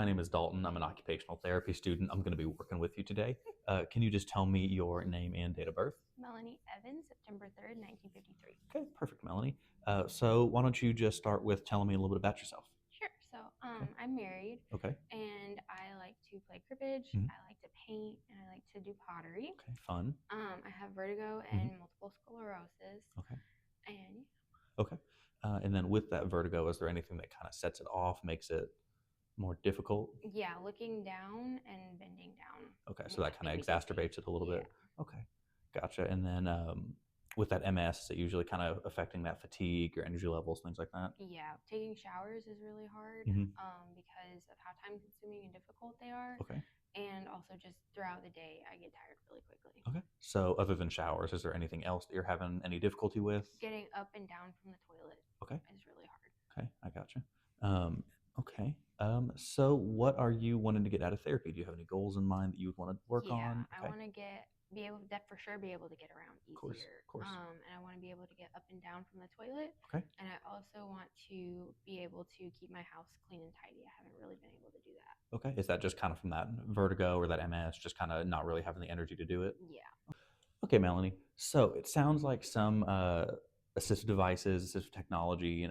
My name is Dalton. I'm an occupational therapy student. I'm going to be working with you today. Can you just tell me your name and date of birth? Melanie Evans, September 3rd, 1953. Okay, perfect, Melanie. So why don't you just start with telling me a little bit about yourself? Sure. So, Okay. I'm married Okay. and I like to play cribbage. Mhm. I like to paint and I like to do pottery. Okay, fun. I have vertigo Mhm. and multiple sclerosis. Okay. And Okay. And then with that vertigo, is there anything that kind of sets it off, makes it more difficult? yeah, looking down and bending down Okay, so that kind make of me dizzy. exacerbates it a little Yeah. bit. Okay, gotcha. And then with that MS, is it usually kind of affecting that fatigue or energy levels, things like that? Yeah. Taking showers is really hard Hmm. because of how time consuming and difficult they are. Okay. And also, just throughout the day, I get tired really quickly. Okay. So other than showers, is there anything else that you're having any difficulty with? Getting up and down from the toilet Okay. is really hard. Okay, I gotcha. Um, okay. So what are you wanting to get out of therapy? Do you have any goals in mind that you would want to work Yeah, on? I Okay. want to be able to for sure be able to get around Of course. easier. Of course. And I want to be able to get up and down from the toilet. Okay. And I also want to be able to keep my house clean and tidy. I haven't really been able to do that. Okay. Is that just kind of from that vertigo or that MS, just kind of not really having the energy to do it? Yeah. Okay, Melanie. So it sounds like some assistive devices, assistive technology,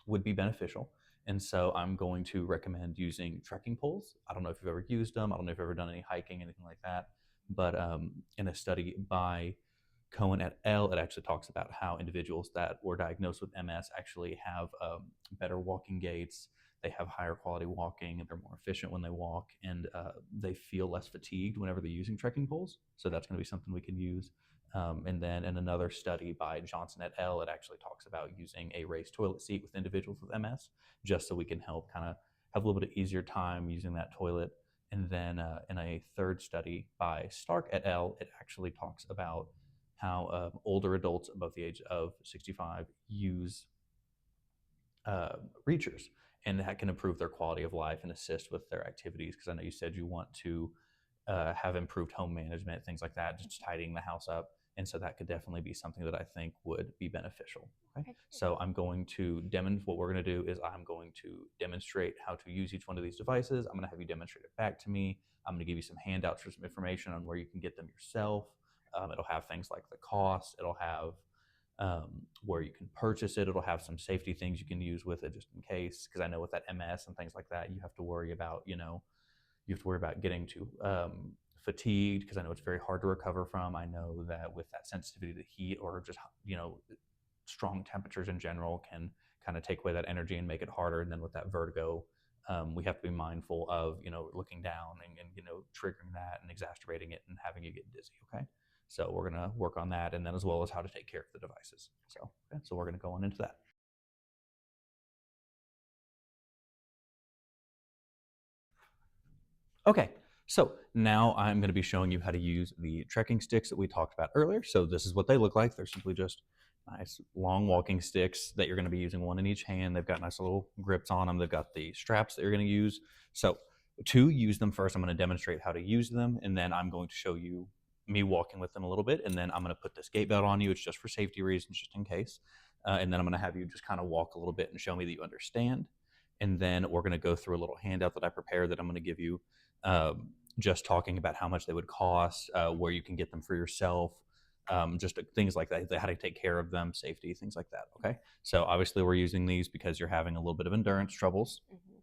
would be beneficial. And so I'm going to recommend using trekking poles. I don't know if you've ever used them. I don't know if you've ever done any hiking, anything like that. But in a study by Cohen et al., it actually talks about how individuals that were diagnosed with MS actually have better walking gaits. They have higher quality walking, and they're more efficient when they walk, and they feel less fatigued whenever they're using trekking poles. So that's going to be something we can use. And then in another study by Johnson et al., it actually talks about using a raised toilet seat with individuals with MS, just so we can help kind of have a little bit easier time using that toilet. And then in a third study by Stark et al., it actually talks about how older adults above the age of 65 use uh, reachers, and that can improve their quality of life and assist with their activities. Because I know you said you want to have improved home management, things like that, just tidying the house up. And so that could definitely be something that I think would be beneficial. Okay. Okay. So I'm going to demonstrate what we're going to do is I'm going to demonstrate how to use each one of these devices. I'm going to have you demonstrate it back to me. I'm going to give you some handouts for some information on where you can get them yourself. It'll have things like the cost. It'll have where you can purchase it. It'll have some safety things you can use with it just in case. Because I know with that MS and things like that, you have to worry about, you have to worry about getting too fatigued because I know it's very hard to recover from. I know that with that sensitivity to heat or just, strong temperatures in general can kind of take away that energy and make it harder. And then with that vertigo, we have to be mindful of, looking down and, triggering that and exacerbating it and having you get dizzy. Okay. So we're going to work on that, and then as well as how to take care of the devices. So, okay, so we're going to go on into that. Okay, so now I'm going to be showing you how to use the trekking sticks that we talked about earlier. So this is what they look like. They're simply just nice long walking sticks that you're going to be using one in each hand. They've got nice little grips on them. They've got the straps that you're going to use. So to use them first, I'm going to demonstrate how to use them, and then I'm going to show you me walking with them a little bit, and then I'm going to put this gait belt on you. It's just for safety reasons, just in case. And then I'm going to have you just kind of walk a little bit and show me that you understand. And then we're going to go through a little handout that I prepared that I'm going to give you, just talking about how much they would cost, where you can get them for yourself, just things like that, how to take care of them, safety, things like that. Okay. So obviously we're using these because you're having a little bit of endurance troubles. Mm-hmm.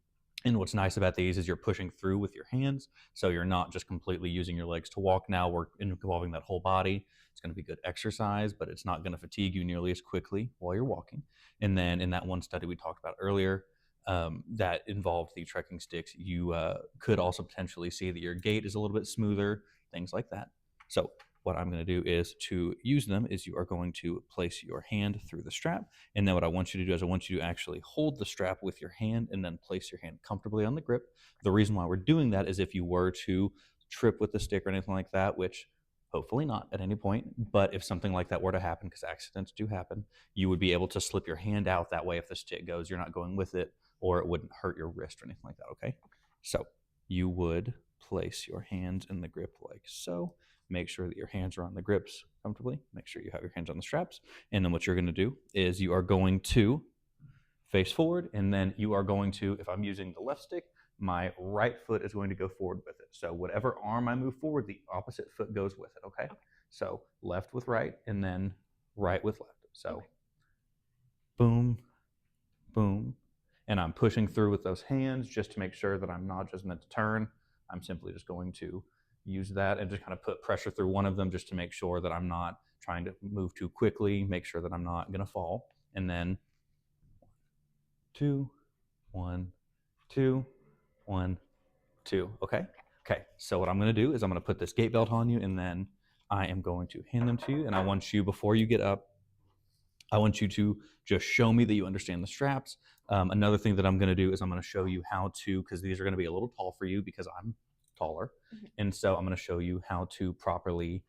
And what's nice about these is you're pushing through with your hands. So you're not just completely using your legs to walk. Now we're involving that whole body. It's going to be good exercise, but it's not going to fatigue you nearly as quickly while you're walking. And then in that one study we talked about earlier, that involved the trekking sticks, you could also potentially see that your gait is a little bit smoother, things like that. So what I'm going to do is to use them is you are going to place your hand through the strap. And then what I want you to do is I want you to actually hold the strap with your hand and then place your hand comfortably on the grip. The reason why we're doing that is if you were to trip with the stick or anything like that, which hopefully not at any point, but if something like that were to happen, because accidents do happen, you would be able to slip your hand out. That way, if the stick goes, you're not going with it, or it wouldn't hurt your wrist or anything like that. Okay. So you would place your hands in the grip like so. Make sure that your hands are on the grips comfortably. Make sure you have your hands on the straps. And then what you're going to do is you are going to face forward, and then you are going to, if I'm using the left stick, my right foot is going to go forward with it. So whatever arm I move forward, the opposite foot goes with it. Okay. Okay. So left with right, and then right with left. So Okay. boom, boom. And I'm pushing through with those hands just to make sure that I'm not just meant to turn. I'm simply just going to use that and just kind of put pressure through one of them just to make sure that I'm not trying to move too quickly, make sure that I'm not going to fall. And then 2, 1, 2, 1, 2. Okay. Okay. So what I'm going to do is I'm going to put this gate belt on you, and then I am going to hand them to you. And I want you, before you get up, I want you to just show me that you understand the straps. Another thing that I'm going to do is I'm going to show you how to, because these are going to be a little tall for you because I'm taller. Mhm. And so I'm going to show you how to properly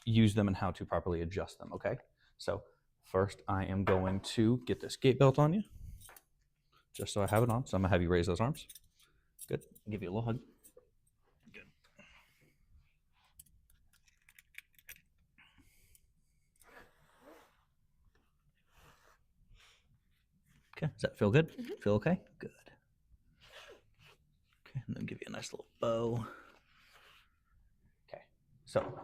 use them and how to properly adjust them. Okay. So first, I am going to get this gate belt on you just so I have it on. So I'm going to have you raise those arms. Good. I'll give you a little hug. Good. Okay. Does that feel good? Mhm. Feel okay? Good. Okay. And then give you a nice little bow. Okay. So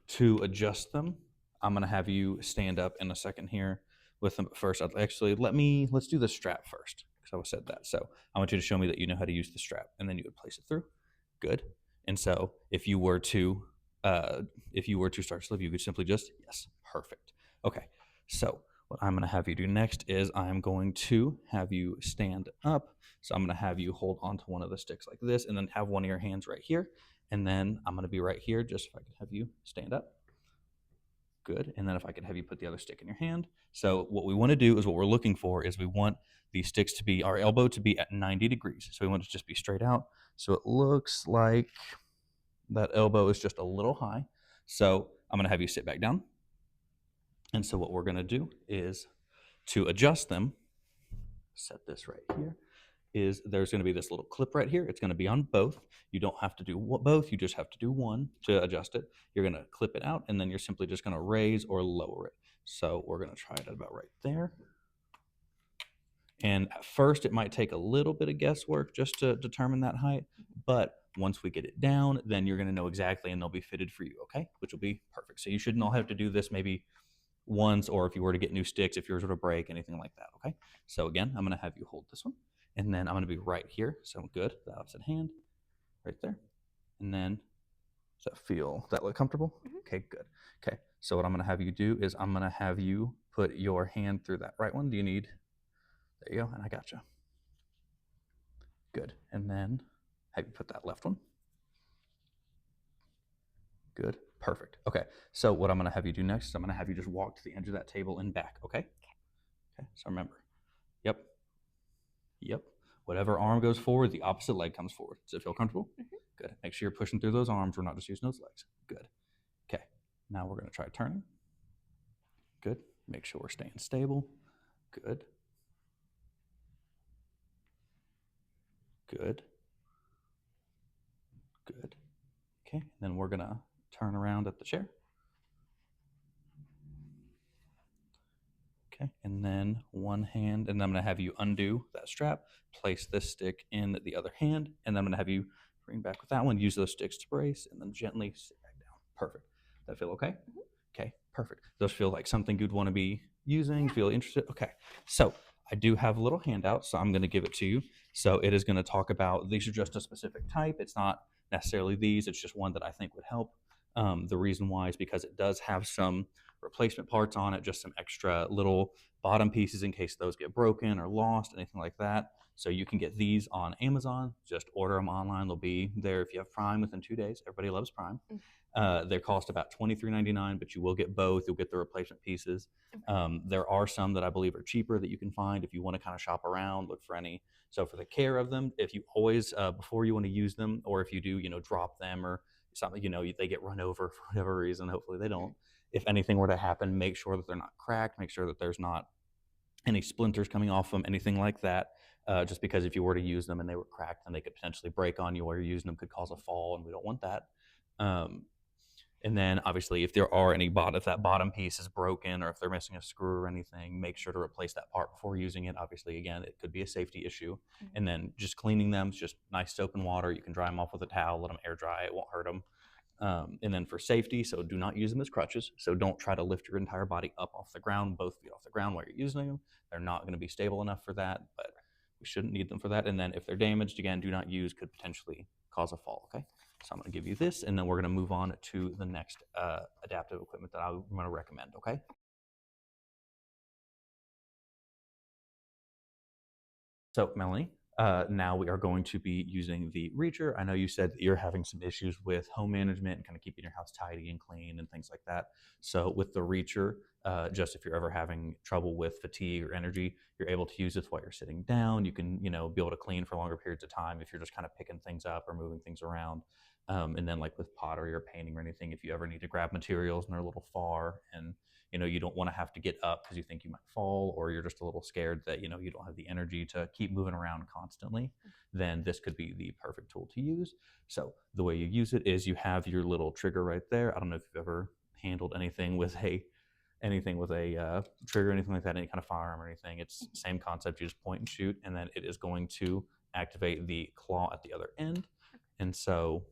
to adjust them, I'm going to have you stand up in a second here with them. But first, let's do the strap first because I said that. So I want you to show me that you know how to use the strap, and then you would place it through. Good. And so if you were to start slip, you could simply just yes, perfect. Okay. So what I'm going to have you do next is I'm going to have you stand up. So I'm going to have you hold onto one of the sticks like this, and then have one of your hands right here. And then I'm going to be right here, just if I could have you stand up. Good. And then if I could have you put the other stick in your hand. So what we want to do is what we're looking for is we want the sticks to be, our elbow to be at 90 degrees. So we want it to just be straight out. So it looks like that elbow is just a little high. So I'm going to have you sit back down. And so what we're going to do is to adjust them, set this right here, is there's going to be this little clip right here. It's going to be on both. You don't have to do both. You just have to do one to adjust it. You're going to clip it out, and then you're simply just going to raise or lower it. So we're going to try it at about right there. And at first, it might take a little bit of guesswork just to determine that height. But once we get it down, then you're going to know exactly, and they'll be fitted for you, okay? Which will be perfect. So you shouldn't all have to do this maybe once, or if you were to get new sticks, if yours were to break, anything like that, okay? So again, I'm going to have you hold this one, and then I'm going to be right here. So good, the opposite hand, right there. And then, does that look comfortable? Mhm. Okay, good. Okay, so what I'm going to have you do is I'm going to have you put your hand through that right one. There you go, and I got you. Good. And then have you put that left one. Good. Perfect. Okay. So what I'm going to have you do next is I'm going to have you just walk to the edge of that table and back. Okay. Okay. So remember. Yep. Yep. Whatever arm goes forward, the opposite leg comes forward. Does it feel comfortable? Mhm. Good. Make sure you're pushing through those arms. We're not just using those legs. Good. Okay. Now we're going to try turning. Good. Make sure we're staying stable. Good. Good. Good. Okay. Then we're going to turn around at the chair. Okay, and then one hand, and then I'm going to have you undo that strap, place this stick in the other hand, and then I'm going to have you bring back with that one, use those sticks to brace, and then gently sit back down. Perfect. That feel okay? Mhm. Okay, perfect. Those feel like something you'd want to be using, Yeah. feel interested? Okay, so I do have a little handout, so I'm going to give it to you. So it is going to talk about, these are just a specific type. It's not necessarily these, it's just one that I think would help. The reason why is because it does have some replacement parts on it, just some extra little bottom pieces in case those get broken or lost, anything like that. So you can get these on Amazon. Just order them online. They'll be there if you have Prime within 2 days. Everybody loves Prime. Mm. They cost about $23.99, but you will get both. You'll get the replacement pieces. Okay. There are some that I believe are cheaper that you can find if you want to kind of shop around, look for any. So for the care of them, if you always before you want to use them, or if you do, drop them or something, they get run over for whatever reason. Hopefully they don't. If anything were to happen, make sure that they're not cracked. Make sure that there's not any splinters coming off them, anything like that. Just because if you were to use them and they were cracked, then they could potentially break on you while you're using them, could cause a fall, and we don't want that. Um, And then obviously, if there are any if that bottom piece is broken or if they're missing a screw or anything, make sure to replace that part before using it. Obviously, again, it could be a safety issue. Mhm. And then just cleaning them, just nice soap and water. You can dry them off with a towel, let them air dry. It won't hurt them. And then for safety, so do not use them as crutches. So don't try to lift your entire body up off the ground, both feet off the ground while you're using them. They're not going to be stable enough for that, but we shouldn't need them for that. And then if they're damaged, again, do not use, could potentially cause a fall. Okay. So I'm going to give you this, and then we're going to move on to the next adaptive equipment that I'm going to recommend. Okay. So, Melanie, now we are going to be using the reacher. I know you said that you're having some issues with home management and kind of keeping your house tidy and clean and things like that. So, with the reacher, just if you're ever having trouble with fatigue or energy, you're able to use this while you're sitting down. You can, be able to clean for longer periods of time if you're just kind of picking things up or moving things around. And then, like with pottery or painting or anything, if you ever need to grab materials and they're a little far and you don't want to have to get up because you think you might fall or you're just a little scared that you don't have the energy to keep moving around constantly, then this could be the perfect tool to use. So the way you use it is you have your little trigger right there. I don't know if you've ever handled anything with a trigger, anything like that, any kind of firearm or anything. It's same concept. You just point and shoot, and then it is going to activate the claw at the other end. And so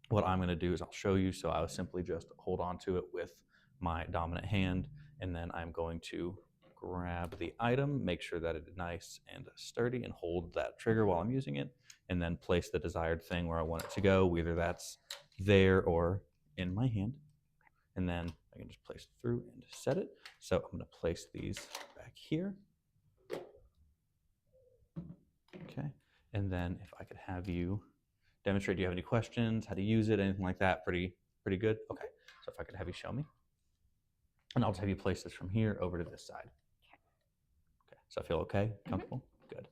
what I'm going to do is I'll show you. So I will simply just hold on to it with my dominant hand, and then I'm going to grab the item, make sure that it is nice and sturdy, and hold that trigger while I'm using it, and then place the desired thing where I want it to go, whether that's there or in my hand. And then I can just place it through and set it. So I'm going to place these back here. Okay. And then if I could have you demonstrate, do you have any questions, how to use it, anything like that? Pretty good. Okay. So if I could have you show me, and I'll just have you place this from here over to this side. Okay. So I feel okay, comfortable, good.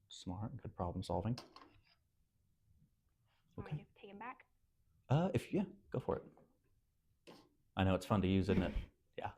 Smart, good problem solving. Want Okay. me to take him back? If yeah, go for it. I know it's fun to use, isn't it? Yeah.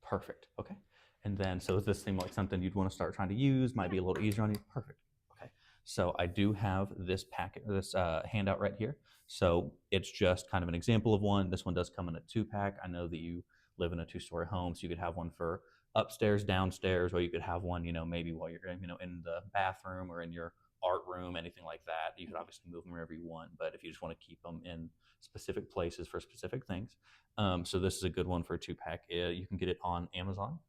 Perfect. Okay. And then, so does this seem like something you'd want to start trying to use? Might be a little easier on you. Perfect. Okay. So I do have this packet, this handout right here. So it's just kind of an example of one. This one does come in a 2-pack. I know that you live in a 2-story home, so you could have one for upstairs, downstairs, or you could have one, maybe while you're, in the bathroom or in your art room, anything like that. You could obviously move them wherever you want, but if you just want to keep them in specific places for specific things. So this is a good one for a 2-pack. You can get it on Amazon.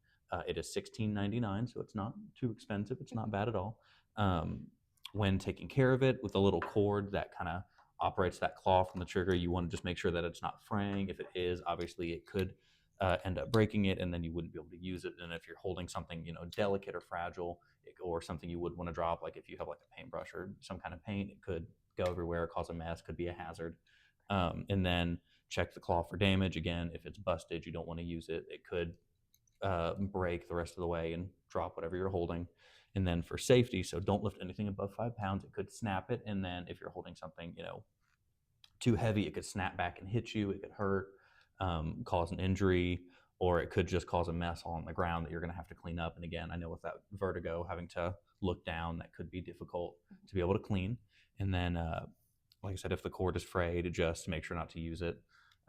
It is $16.99, so it's not too expensive. It's not bad at all. When taking care of it with a little cord that kind of operates that claw from the trigger, you want to just make sure that it's not fraying. If it is, obviously it could end up breaking it, and then you wouldn't be able to use it. And if you're holding something, delicate or fragile, or something you would want to drop, like if you have like a paintbrush or some kind of paint, it could go everywhere, cause a mess, could be a hazard. And then check the claw for damage. Again, if it's busted, you don't want to use it. It could break the rest of the way and drop whatever you're holding. And then for safety, so don't lift anything above 5 pounds. It could snap it. And then if you're holding something, too heavy, it could snap back and hit you. It could hurt, cause an injury, or it could just cause a mess all on the ground that you're going to have to clean up. And again, I know with that vertigo, having to look down, that could be difficult to be able to clean. And then, like I said, if the cord is frayed, just make sure not to use it.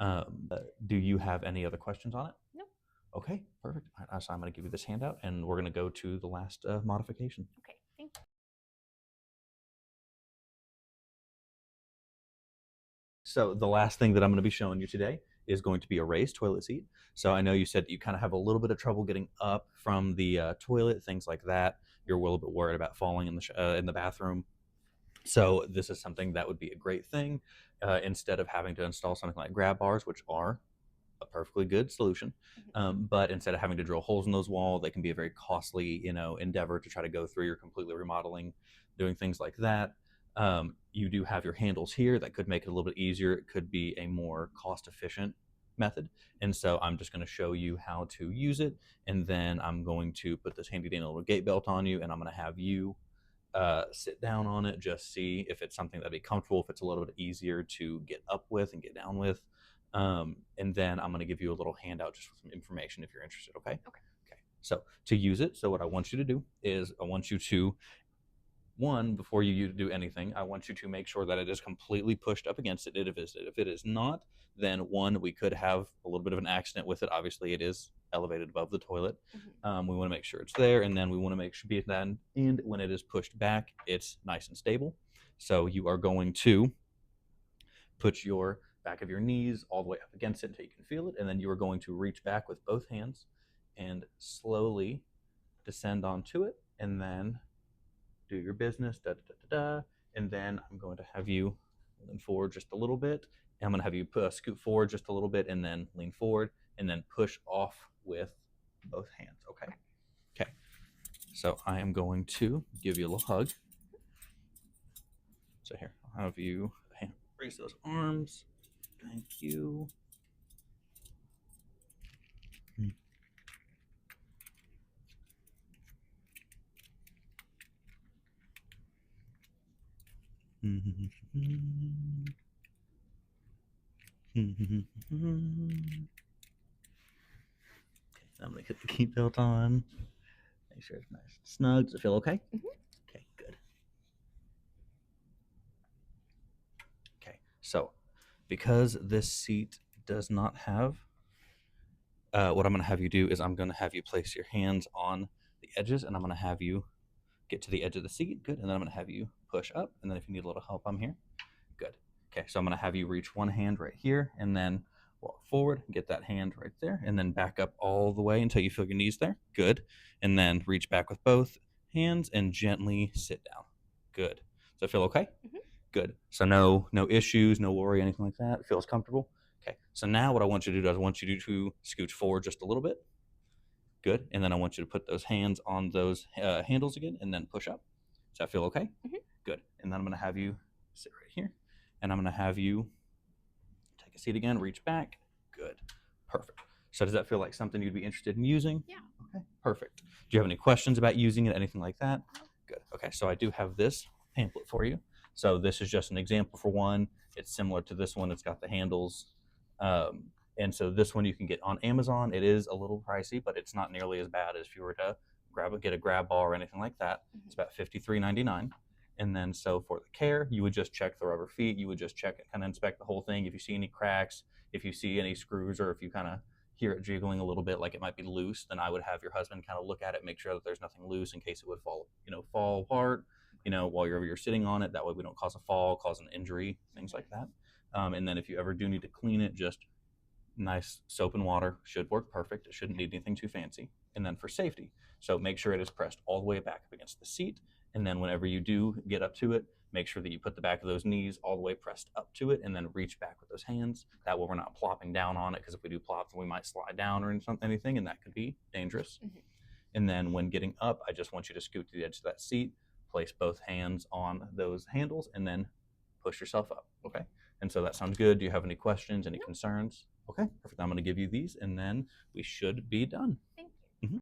Do you have any other questions on it? No. Okay, perfect. All right, so I'm going to give you this handout, and we're going to go to the last modification. Okay, thank you. So the last thing that I'm going to be showing you today is going to be a raised toilet seat. So I know you said that you kind of have a little bit of trouble getting up from the toilet, things like that. You're a little bit worried about falling in the bathroom. So this is something that would be a great thing instead of having to install something like grab bars, which are a perfectly good solution. But instead of having to drill holes in those walls, they can be a very costly, endeavor to try to go through. You're completely remodeling, doing things like that. You do have your handles here that could make it a little bit easier. It could be a more cost efficient method. And so I'm just going to show you how to use it. And then I'm going to put this handy dandy little gate belt on you, and I'm going to have you sit down on it, just see if it's something that'd be comfortable, if it's a little bit easier to get up with and get down with. And then I'm going to give you a little handout just with some information if you're interested. Okay. Okay. Okay. So to use it, so what I want you to do is I want you to, one, before you do anything, I want you to make sure that it is completely pushed up against it. If it is not, then one, we could have a little bit of an accident with it. Obviously, it is elevated above the toilet. We want to make sure it's there, and then we want to make sure be at that end. When it is pushed back, it's nice and stable. So you are going to put your back of your knees all the way up against it until you can feel it, and then you are going to reach back with both hands and slowly descend onto it, and then do your business, da da da da, and then I'm going to have you lean forward just a little bit. And I'm going to have you scoot forward just a little bit, and then lean forward, and then push off with both hands. Okay. Okay. So I am going to give you a little hug. So here, I'll have you raise those arms. Thank you. Okay, I'm gonna get the key belt on. Make sure it's nice and snug. Does it feel okay? Okay, good. Okay, so because this seat does not have, what I'm going to have you do is I'm going to have you place your hands on the edges, and I'm going to have you get to the edge of the seat. Good. And then I'm going to have you push up, and then if you need a little help, I'm here. Good. Okay, so I'm going to have you reach one hand right here, and then walk forward, get that hand right there, and then back up all the way until you feel your knees there. Good. And then reach back with both hands and gently sit down. Good. Does that feel okay? Good. So no issues, no worry, anything like that. It feels comfortable. Okay. So now what I want you to do is I want you to scooch forward just a little bit. Good. And then I want you to put those hands on those handles again, and then push up. Does that feel okay? Good. And then I'm going to have you sit right here, and I'm going to have you take a seat again, reach back. Good. Perfect. So does that feel like something you'd be interested in using? Yeah. Okay. Perfect. Do you have any questions about using it, anything like that? Good. Okay. So I do have this pamphlet for you. So this is just an example for one. It's similar to this one. It's got the handles. And so this one you can get on Amazon. It is a little pricey, but it's not nearly as bad as if you were to get a grab ball or anything like that. It's about $53.99. And then so for the care, you would just check the rubber feet. You would just check it, kind of inspect the whole thing. If you see any cracks, if you see any screws, or if you kind of hear it jiggling a little bit like it might be loose, then I would have your husband kind of look at it, make sure that there's nothing loose in case it would fall apart, while you're sitting on it. That way we don't cause a fall, cause an injury, things like that. And then if you ever do need to clean it, just nice soap and water should work perfect. It shouldn't need anything too fancy. And then for safety, so make sure it is pressed all the way back up against the seat. And then whenever you do get up to it, make sure that you put the back of those knees all the way pressed up to it, and then reach back with those hands. That way we're not plopping down on it, because if we do plop, then we might slide down or anything, and that could be dangerous. And then when getting up, I just want you to scoot to the edge of that seat, place both hands on those handles, and then push yourself up. Okay. And so that sounds good. Do you have any questions, any concerns? Okay, perfect. I'm going to give you these, and then we should be done.